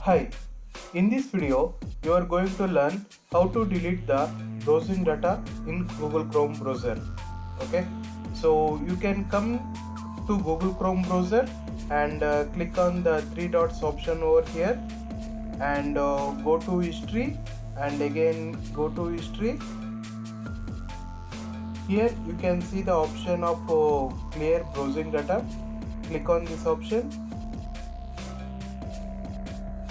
Hi, in this video you are going to learn how to delete the browsing data in Google Chrome browser. Okay, so you can come to Google Chrome browser and click on the three dots option over here and go to history and again go to history. Here you can see the option of clear browsing data. Click on this option.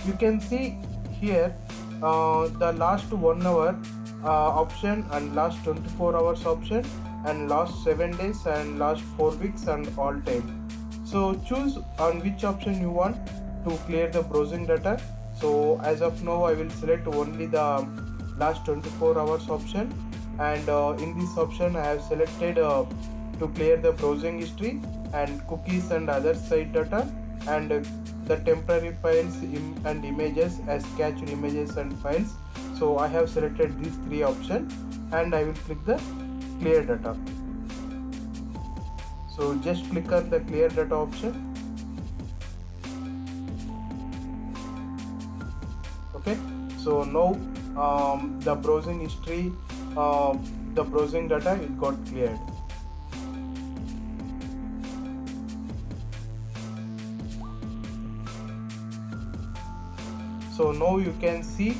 You can see here the last 1 hour option and last 24 hours option and last 7 days and last 4 weeks and all time. So choose on which option you want to clear the browsing data. So as of now I will select only the last 24 hours option, and in this option I have selected to clear the browsing history and cookies and other site data, and the temporary files and images as cached images and files. So I have selected these three options and I will click the clear data. So just click on the clear data option. Okay, so now the browsing history, the browsing data, it got cleared. So now you can see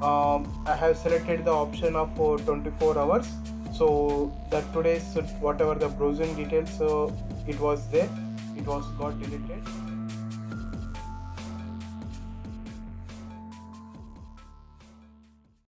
I have selected the option of 24 hours. So that today's whatever the browsing details it was there, it was got deleted.